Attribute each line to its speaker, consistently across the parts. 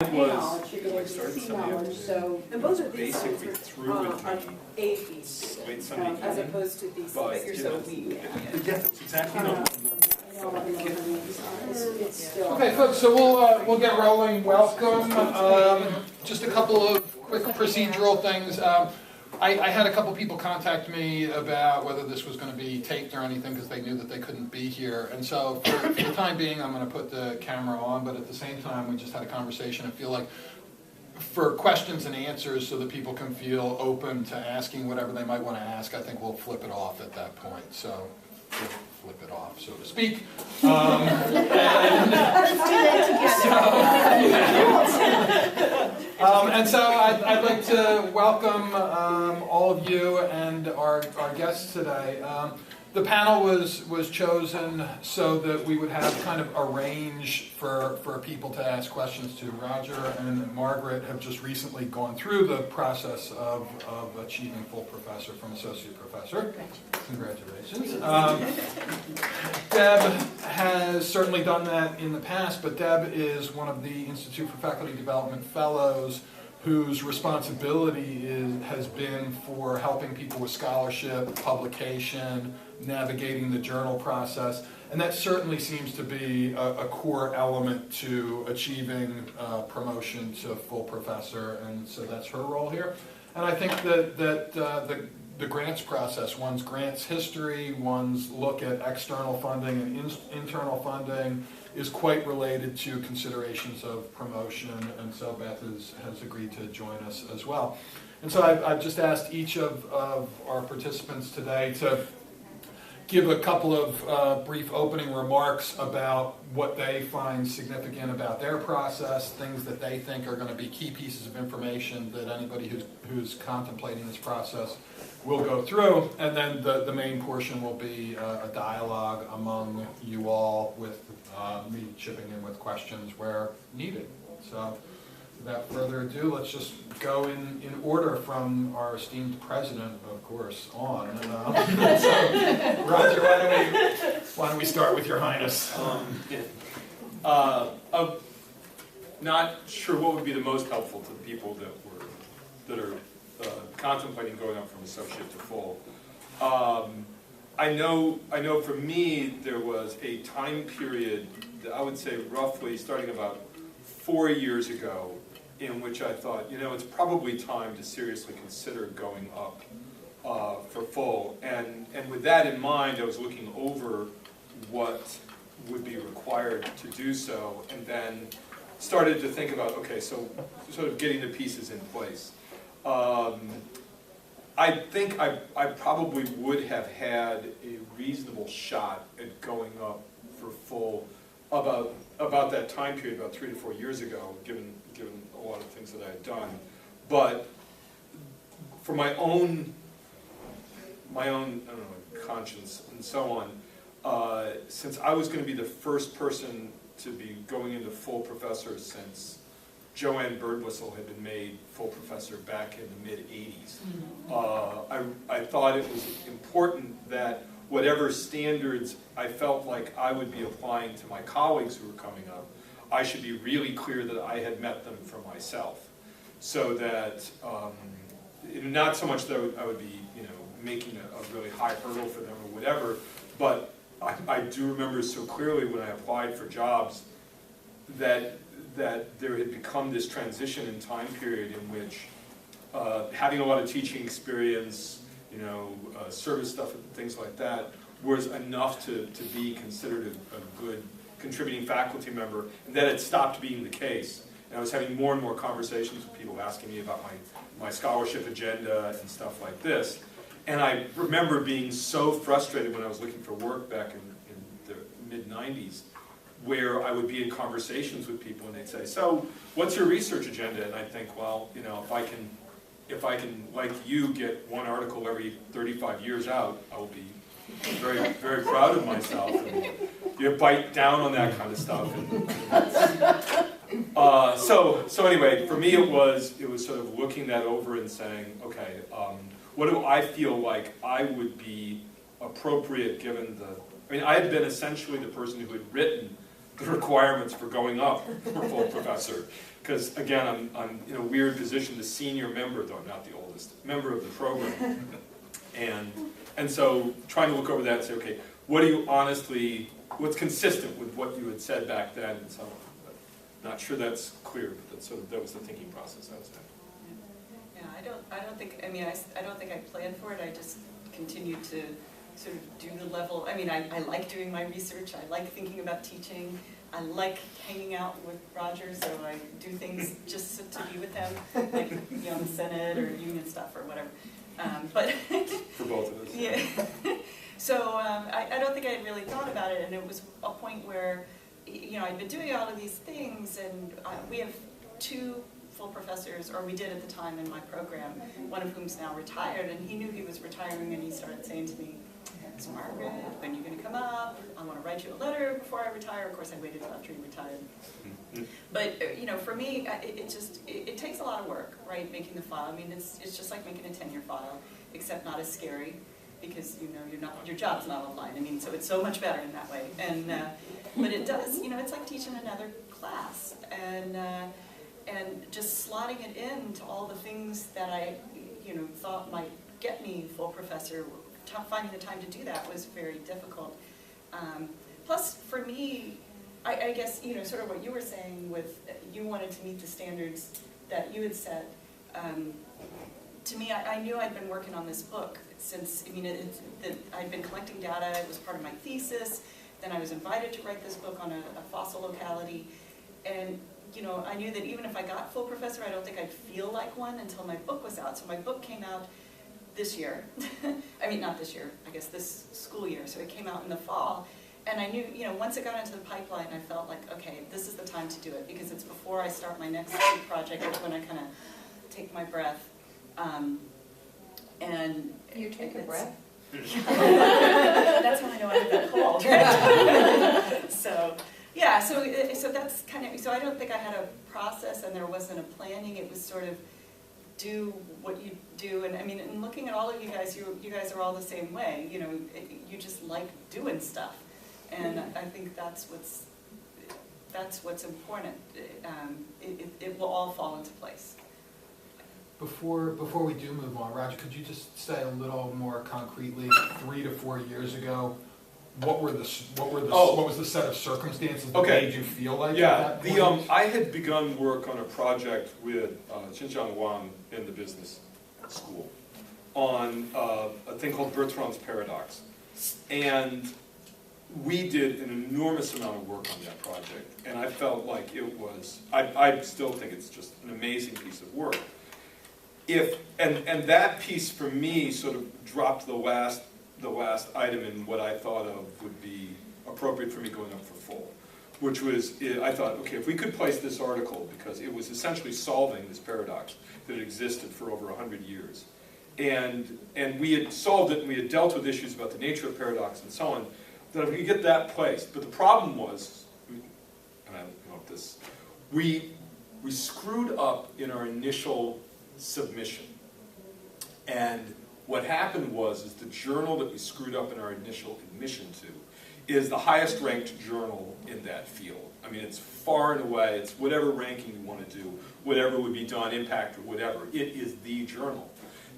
Speaker 1: knowledge, you're going to see knowledge, so
Speaker 2: And both of these
Speaker 3: basically
Speaker 2: sites
Speaker 3: through
Speaker 2: are
Speaker 3: with me.
Speaker 2: A thesis,
Speaker 3: Late Sunday
Speaker 2: as
Speaker 3: evening.
Speaker 2: opposed to these
Speaker 3: But,
Speaker 2: that you're
Speaker 3: you
Speaker 2: so
Speaker 3: know,
Speaker 2: weak.
Speaker 3: Yeah, that's exactly
Speaker 1: it's still.
Speaker 4: Okay, folks, so we'll get rolling. Welcome. Just a couple of quick procedural things. I had a couple people contact me about whether this was going to be taped or anything because they knew that they couldn't be here. And so for the time being, I'm going to put the camera on, but at the same time, we just had a conversation. I feel like for questions and answers so that people can feel open to asking whatever they might want to ask, I think we'll flip it off at that point. So we'll flip it off, so to speak.
Speaker 2: Let's do that together.
Speaker 4: And so I'd like to welcome all of you and our guests today. The panel was chosen so that we would have kind of a range for people to ask questions to. Rodger and Margaret have just recently gone through the process of achieving full professor from associate professor. Congratulations. Deb has certainly done that in the past, but Deb is one of the Institute for Faculty Development Fellows whose responsibility has been for helping people with scholarship, publication, navigating the journal process, and that certainly seems to be a core element to achieving promotion to full professor, and so that's her role here. And I think that the grants process, one's grants history, one's look at external funding and internal funding, is quite related to considerations of promotion, and so Beth has agreed to join us as well. And so I've just asked each of our participants today to give a couple of brief opening remarks about what they find significant about their process, things that they think are going to be key pieces of information that anybody who's contemplating this process will go through, and then the main portion will be a dialogue among you all with me chipping in with questions where needed. So without further ado, let's just go in order from our esteemed president, of course, on. So, Rodger, why don't we start with Your Highness?
Speaker 3: I'm not sure what would be the most helpful to the people that are contemplating going up from associate to full. I know for me there was a time period, I would say roughly starting about 4 years ago, in which I thought, it's probably time to seriously consider going up for full. And with that in mind, I was looking over what would be required to do so, and then started to think about, okay, so sort of getting the pieces in place. I think I probably would have had a reasonable shot at going up for full about that time period, about 3 to 4 years ago, given a lot of things that I had done. But for my own I don't know, conscience and so on, since I was going to be the first person to be going into full professor since Joanne Birdwhistle had been made full professor back in the mid-'80s. I thought it was important that whatever standards I felt like I would be applying to my colleagues who were coming up, I should be really clear that I had met them for myself. So that, not so much that I would be making a really high hurdle for them or whatever, but I do remember so clearly when I applied for jobs that there had become this transition in time period in which having a lot of teaching experience, service stuff and things like that was enough to be considered a good contributing faculty member, and that it stopped being the case. And I was having more and more conversations with people asking me about my scholarship agenda and stuff like this. And I remember being so frustrated when I was looking for work back in the mid-'90s, where I would be in conversations with people and they'd say, so what's your research agenda? And I'd think, well, if I can, like you, get one article every 35 years out, I will be very, very proud of myself. And bite down on that kind of stuff. So anyway, for me it was sort of looking that over and saying, okay, what do I feel like I would be appropriate given I had been essentially the person who had written the requirements for going up for full professor. because again, I'm in a weird position, the senior member, though I'm not the oldest, member of the program. And so trying to look over that and say, okay, what do you honestly, what's consistent with what you had said back then and so on. But not sure that's clear, but that's sort of, that was the thinking process I was having.
Speaker 5: Yeah, I don't think, I mean, I don't think I planned for it. I just continued to sort of do the level. I mean, I like doing my research. I like thinking about teaching. I like hanging out with Rodger, so I do things just to be with him, like the Senate or union stuff or whatever. But
Speaker 3: For both of us.
Speaker 5: yeah. So I don't think I had really thought about it, and it was a point where, I'd been doing all of these things, and we have 2 full professors, or we did at the time in my program, one of whom's now retired, and he knew he was retiring, and he started saying to me, "So Margaret, when are you going to come up? I want to write you a letter before I retire." Of course, I waited till after he retired. But for me, it takes a lot of work, right? Making the file. I mean, it's just like making a tenure file, except not as scary, because your job's not online. I mean, so it's so much better in that way. And but it does, it's like teaching another class, and just slotting it into all the things that I, thought might get me full professor. Finding the time to do that was very difficult. Plus, for me, I guess, sort of what you were saying with, you wanted to meet the standards that you had set. To me, I knew I'd been working on this book since, I'd been collecting data. It was part of my thesis. Then I was invited to write this book on a fossil locality. And, I knew that even if I got full professor, I don't think I'd feel like one until my book was out. So my book came out this year. I mean, not this year, I guess this school year. So it came out in the fall. And I knew, once it got into the pipeline, I felt like, okay, this is the time to do it, because it's before I start my next big project. It's when I kind of take my breath. And
Speaker 1: You take a breath?
Speaker 5: That's when I know I'm that cold, right? So, yeah, so that's kind of, so I don't think I had a process, and there wasn't a planning. It was sort of do what you do. And I mean, and looking at all of you guys, you guys are all the same way. You just like doing stuff. And I think that's what's important. It will all fall into place.
Speaker 4: Before we do move on, Rodger, could you just say a little more concretely, 3 to 4 years ago, what was the set of circumstances that made you feel like at that point?
Speaker 3: I had begun work on a project with Xinjiang Wang in the business school on a thing called Bertrand's paradox, and we did an enormous amount of work on that project, and I felt like it was, I still think it's just an amazing piece of work. And that piece for me sort of dropped the last item in what I thought of would be appropriate for me going up for full, which was, I thought, okay, if we could place this article, because it was essentially solving this paradox that had existed for over 100 years. And we had solved it, and we had dealt with issues about the nature of paradox and so on, that if we could get that placed. But the problem was, and I don't know if this, we screwed up in our initial submission. And what happened was the journal that we screwed up in our initial admission to is the highest ranked journal in that field. I mean, it's far and away, it's whatever ranking you want to do, whatever would be done, impact or whatever, it is the journal.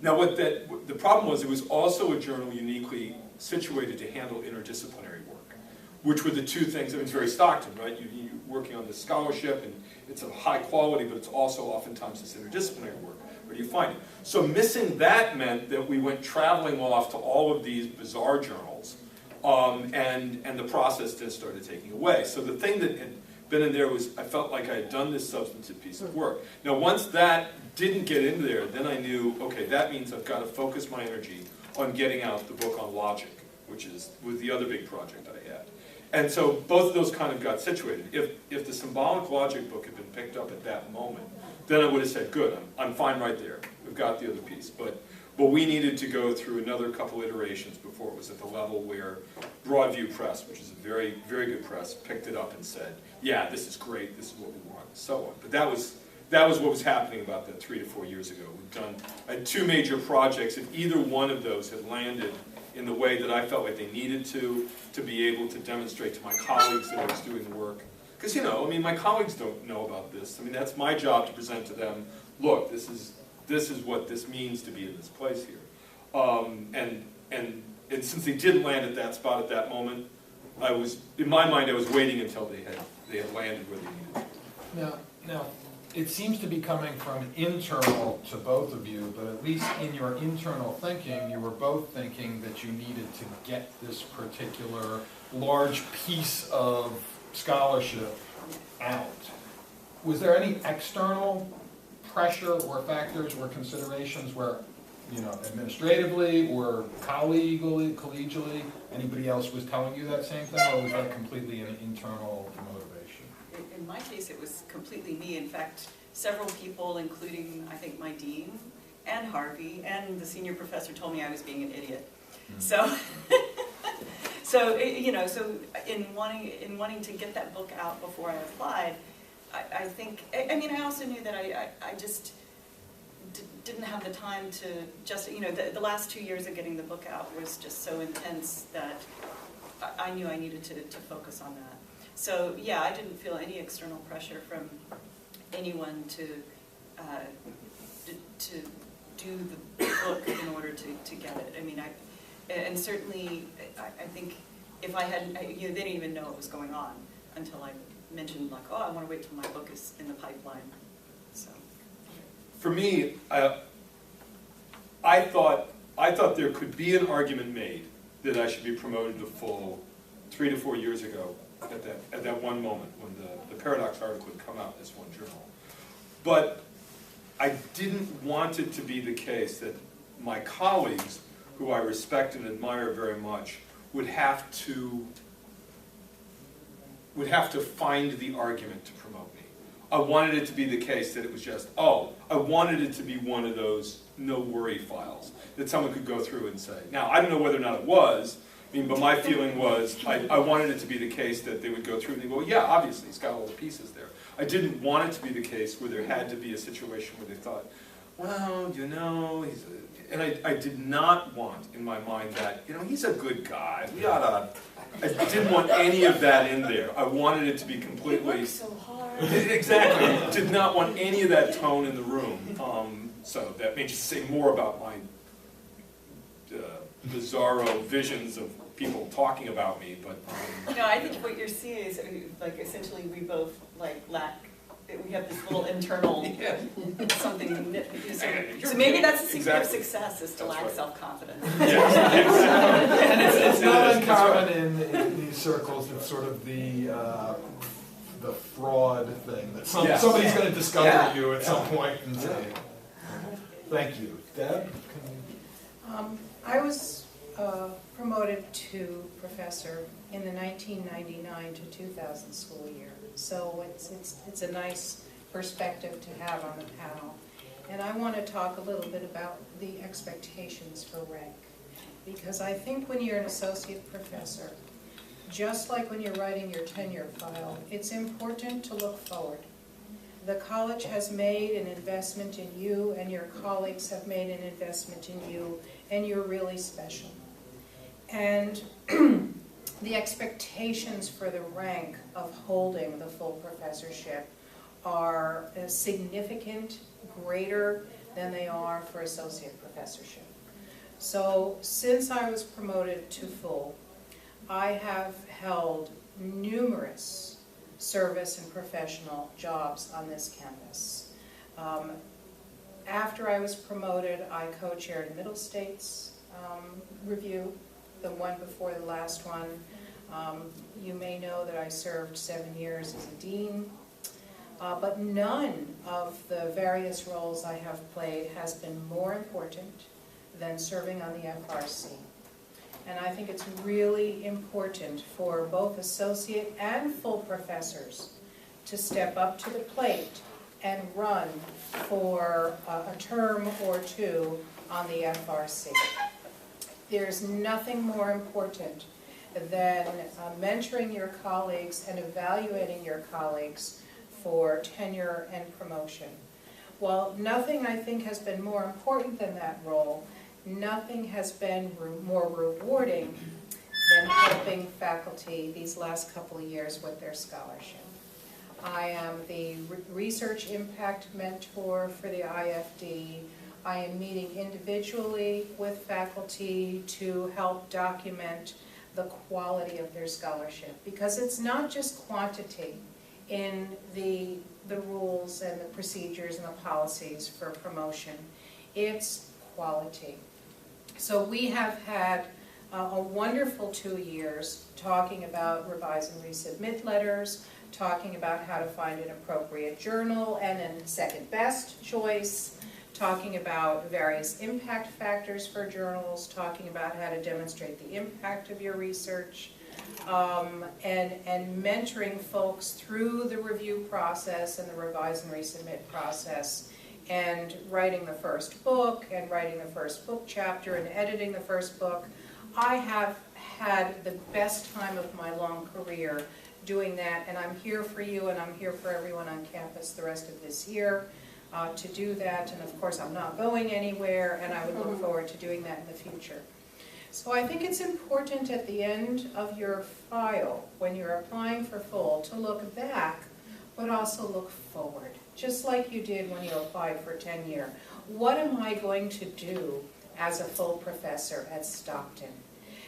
Speaker 3: Now the problem was it was also a journal uniquely situated to handle interdisciplinary work, which were the 2 things. I mean, it's very Stockton, right? You're working on this scholarship, and it's of high quality, but it's also oftentimes this interdisciplinary work. Where do you find it? So missing that meant that we went traveling off to all of these bizarre journals, and the process just started taking away. So the thing that had been in there was, I felt like I had done this substantive piece of work. Now once that didn't get in there, then I knew, okay, that means I've got to focus my energy on getting out the book on logic, which was the other big project I had. And so both of those kind of got situated. If the symbolic logic book had been picked up at that moment, then I would have said, good, I'm fine right there. We've got the other piece. But we needed to go through another couple iterations before it was at the level where Broadview Press, which is a very, very good press, picked it up and said, yeah, this is great, this is what we want, and so on. But that was what was happening about that 3 to 4 years ago. I had 2 major projects, and either one of those had landed in the way that I felt like they needed to be able to demonstrate to my colleagues that I was doing the work, Because, you know, I mean, my colleagues don't know about this. I mean, that's my job to present to them, look, this is what this means to be in this place here. And since they didn't land at that spot at that moment, in my mind, I was waiting until they had landed where they needed to.
Speaker 4: Now, it seems to be coming from internal to both of you, but at least in your internal thinking, you were both thinking that you needed to get this particular large piece of scholarship out. Was there any external pressure or factors or considerations where, you know, administratively or collegially, anybody else was telling you that same thing, or was that completely an internal motivation?
Speaker 5: In my case, it was completely me. In fact, several people, including, I think, my dean and Harvey and the senior professor, told me I was being an idiot. So, so in wanting to get that book out before I applied, I think, I mean, I also knew that I just didn't have the time to just, you know, the last 2 years of getting the book out was just so intense that I knew I needed to focus on that. So yeah, I didn't feel any external pressure from anyone to do the book in order to get it. I mean, and certainly I think if I hadn't, you know, they didn't even know what was going on until I mentioned, like, oh, I want to wait till my book is in the pipeline. So
Speaker 3: For me, I thought there could be an argument made that I should be promoted to full 3 to 4 years ago at that one moment when the Paradox article had come out in this one journal. But I didn't want it to be the case that my colleagues, who I respect and admire very much, would have to find the argument to promote me. I wanted it to be the case that it was just, I wanted it to be one of those no-worry files that someone could go through and say. Now, I don't know whether or not it was, but my feeling was I wanted it to be the case that they would go through and they go, yeah, obviously, it's got all the pieces there. I didn't want it to be the case where there had to be a situation where they thought, well, you know, and I did not want in my mind that, you know, he's a good guy. I didn't want any of that in there. I wanted it to be completely...
Speaker 1: He works so hard.
Speaker 3: Exactly. Did not want any of that tone in the room. So that may just say more about my bizarro visions of people talking about me, but...
Speaker 5: no, I think what you're seeing is, like, essentially we both, like, lack, we have this little internal something. So maybe that's the secret of success, is to lack self-confidence.
Speaker 4: And it's not uncommon in these circles. It's sort of the fraud thing that somebody's going to discover you at some point and say. Thank you, Deb.
Speaker 6: I was promoted to professor in the 1999 to 2000 school year, so it's a nice perspective to have on the panel. And I want to talk a little bit about the expectations for rank, because I think when you're an associate professor, just like when you're writing your tenure file, it's important to look forward. The college has made an investment in you, and your colleagues have made an investment in you, and you're really special. And the expectations for the rank of holding the full professorship are significant, greater than they are for associate professorship. So since I was promoted to full, I have held numerous service and professional jobs on this campus. After I was promoted, I co-chaired Middle States review, the one before the last one. You may know that I served 7 years as a dean, but none of the various roles I have played has been more important than serving on the FRC. And I think it's really important for both associate and full professors to step up to the plate and run for a term or two on the FRC. There's nothing more important than mentoring your colleagues and evaluating your colleagues for tenure and promotion. While nothing, I think, has been more important than that role, nothing has been more rewarding than helping faculty these last couple of years with their scholarship. I am the research impact mentor for the IFD. I am meeting individually with faculty to help document the quality of their scholarship, because it's not just quantity in the rules and the procedures and the policies for promotion, it's quality. So we have had a wonderful 2 years talking about revise and resubmit letters, talking about how to find an appropriate journal and a second best choice, talking about various impact factors for journals, talking about how to demonstrate the impact of your research, and mentoring folks through the review process and the revise and resubmit process, and writing the first book, and writing the first book chapter, and editing the first book. I have had the best time of my long career doing that, and I'm here for you, and I'm here for everyone on campus the rest of this year to do that. And of course I'm not going anywhere, and I would look forward to doing that in the future. So I think it's important at the end of your file, when you're applying for full, to look back, but also look forward, just like you did when you applied for tenure. What am I going to do as a full professor at Stockton?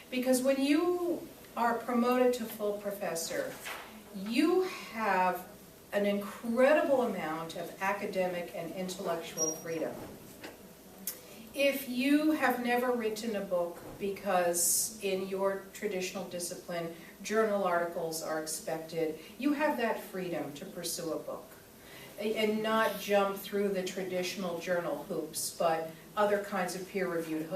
Speaker 6: Because when you are promoted to full professor, you have an incredible amount of academic and intellectual freedom. If you have never written a book because in your traditional discipline journal articles are expected, you have that freedom to pursue a book and not jump through the traditional journal hoops, but other kinds of peer-reviewed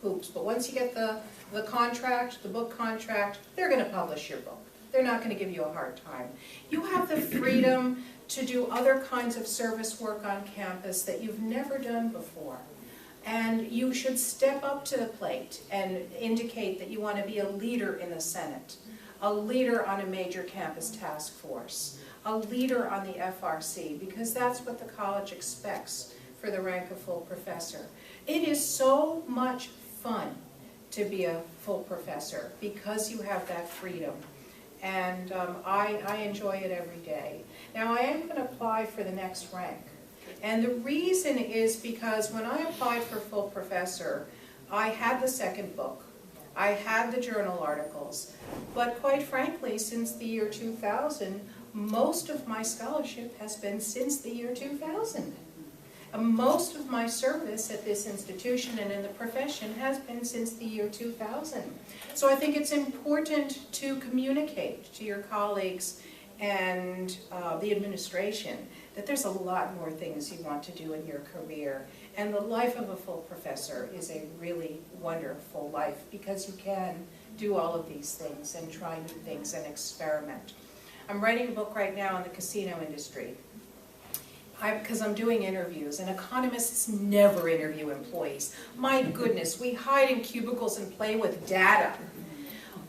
Speaker 6: hoops. But once you get the contract, the book contract, they're going to publish your book. They're not going to give you a hard time. You have the freedom to do other kinds of service work on campus that you've never done before. And you should step up to the plate and indicate that you want to be a leader in the Senate, a leader on a major campus task force, a leader on the FRC, because that's what the college expects for the rank of full professor. It is so much fun to be a full professor because you have that freedom. And I enjoy it every day. Now I am going to apply for the next rank. And the reason is because when I applied for full professor, I had the second book. I had the journal articles. But quite frankly, since the year 2000, most of my scholarship has been since the year 2000. Most of my service at this institution and in the profession has been since the year 2000. So I think it's important to communicate to your colleagues and the administration that there's a lot more things you want to do in your career. And the life of a full professor is a really wonderful life because you can do all of these things and try new things and experiment. I'm writing a book right now on the casino industry. Because I'm doing interviews, and economists never interview employees. My goodness, we hide in cubicles and play with data.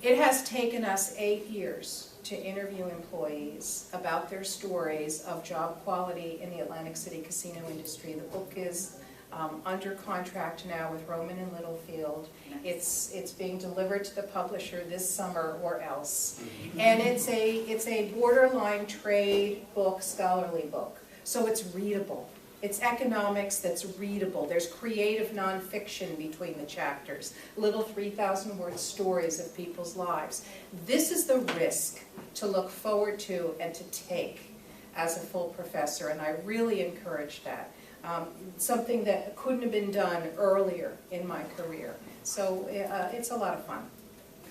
Speaker 6: It has taken us 8 years to interview employees about their stories of job quality in the Atlantic City casino industry. The book is under contract now with Rowman and Littlefield. It's being delivered to the publisher this summer or else. And it's a borderline trade book, scholarly book. So it's readable. It's economics that's readable. There's creative nonfiction between the chapters, little 3,000-word stories of people's lives. This is the risk to look forward to and to take as a full professor, and I really encourage that. Something that couldn't have been done earlier in my career. So it's a lot of fun.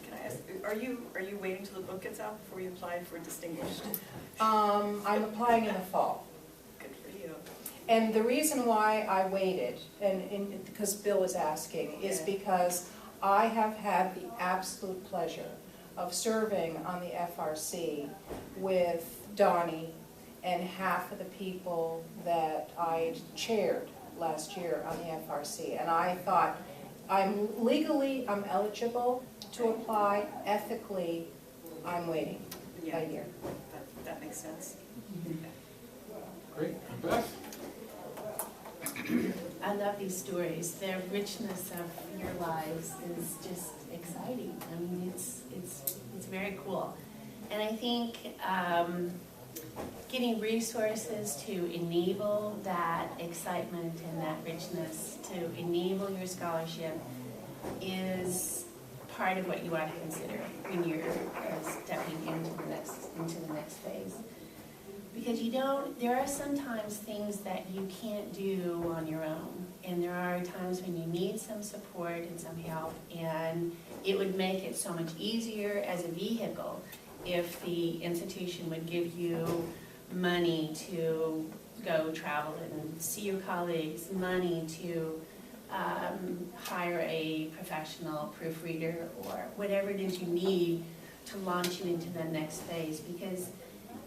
Speaker 5: Can I ask, are you waiting till the book gets out before you apply for distinguished?
Speaker 6: I'm applying in the fall. And the reason why I waited, and because Bill was asking, is because I have had the absolute pleasure of serving on the FRC with Donnie and half of the people that I chaired last year on the FRC. And I thought, I'm eligible to apply. Ethically, I'm waiting a year.
Speaker 5: That makes sense.
Speaker 4: Great. And Beth?
Speaker 7: I love these stories. The richness of your lives is just exciting. I mean, it's very cool. And I think getting resources to enable that excitement and that richness, to enable your scholarship, is part of what you want to consider when you're stepping into the next phase. Because there are sometimes things that you can't do on your own, and there are times when you need some support and some help, and it would make it so much easier as a vehicle if the institution would give you money to go travel and see your colleagues, money to hire a professional proofreader, or whatever it is you need to launch you into the next phase, because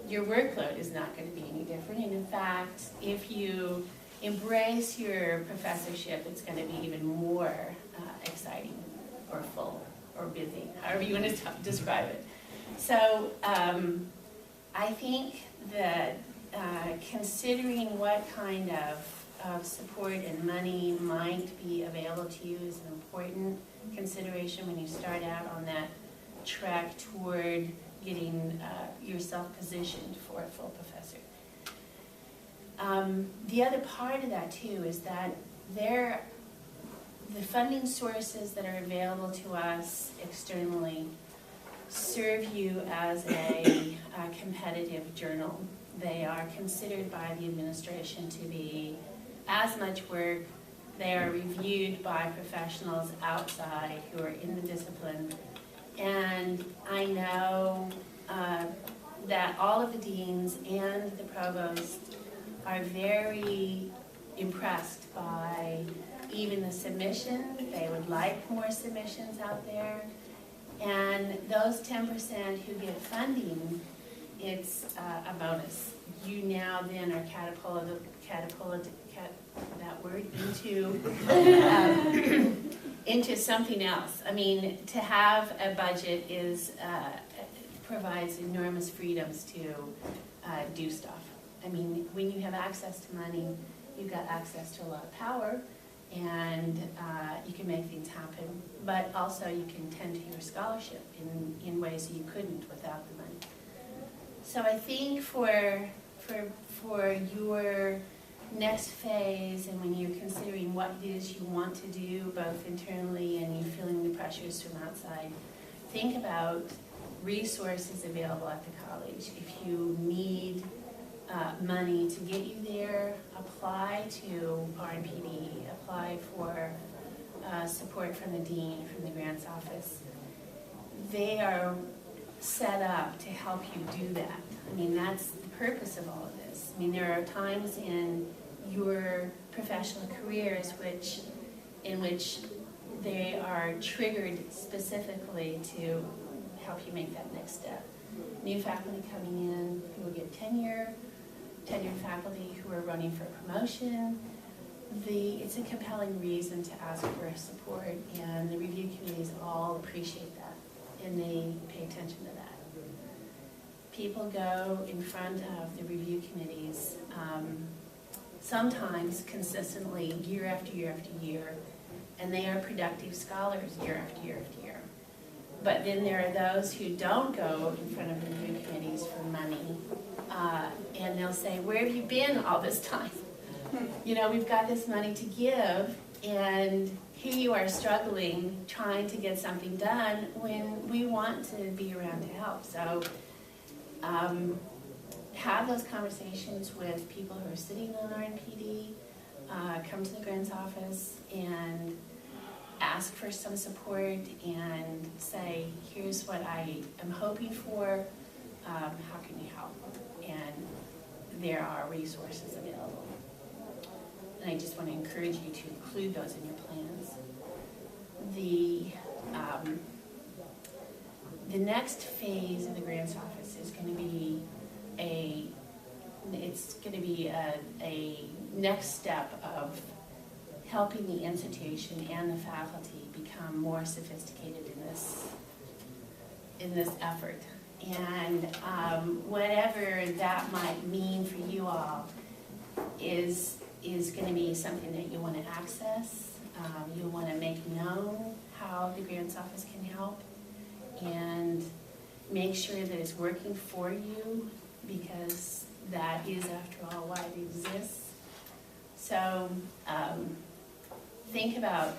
Speaker 7: your workload is not going to be any different. And in fact, if you embrace your professorship, it's going to be even more exciting or full or busy, however you want to describe it. So I think that considering what kind of support and money might be available to you is an important consideration when you start out on that trek toward getting yourself positioned for a full professor. The other part of that too is that the funding sources that are available to us externally serve you as a competitive journal. They are considered by the administration to be as much work. They are reviewed by professionals outside who are in the discipline. And I know that all of the deans and the provosts are very impressed by even the submission. They would like more submissions out there. And those 10% who get funding, it's a bonus. You now then are catapulted that word into something else. I mean, to have a budget provides enormous freedoms to do stuff. I mean, when you have access to money, you've got access to a lot of power, and you can make things happen. But also you can tend to your scholarship in ways that you couldn't without the money. So I think for your next phase, and when you're considering what it is you want to do, both internally and you're feeling the pressures from outside, think about resources available at the college. If you need money to get you there, apply to RNPD, apply for support from the dean, from the grants office. They are set up to help you do that. I mean, that's the purpose of all of this. I mean, there are times in your professional careers in which they are triggered specifically to help you make that next step. New faculty coming in who will get tenure, tenured faculty who are running for promotion. It's a compelling reason to ask for support, and the review committees all appreciate that, and they pay attention to that. People go in front of the review committees sometimes consistently year after year after year, and they are productive scholars year after year after year. But then there are those who don't go in front of the review committees for money, and they'll say, where have you been all this time? You know, we've got this money to give, and here you are struggling, trying to get something done when we want to be around to help. So have those conversations with people who are sitting on RNPD, come to the grants office and ask for some support and say, here's what I am hoping for, how can you help? And there are resources available. And I just want to encourage you to include those in your plans. The next phase of the grants office is going to be a next step of helping the institution and the faculty become more sophisticated in this effort. And whatever that might mean for you all is going to be something that you want to access. You want to make known how the grants office can help, and make sure that it's working for you because that is, after all, why it exists. So think about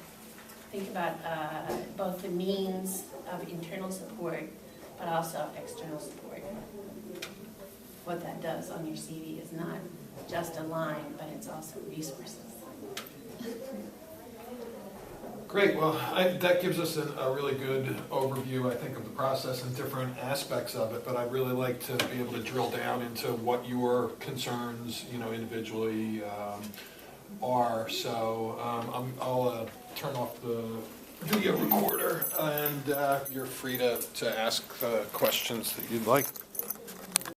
Speaker 7: both the means of internal support, but also external support. What that does on your CV is not just a line, but it's also resources.
Speaker 4: Great, well, that gives us a really good overview, I think, of the process and different aspects of it, but I'd really like to be able to drill down into what your concerns, individually are. So I'll turn off the video recorder, and you're free to ask the questions that you'd like.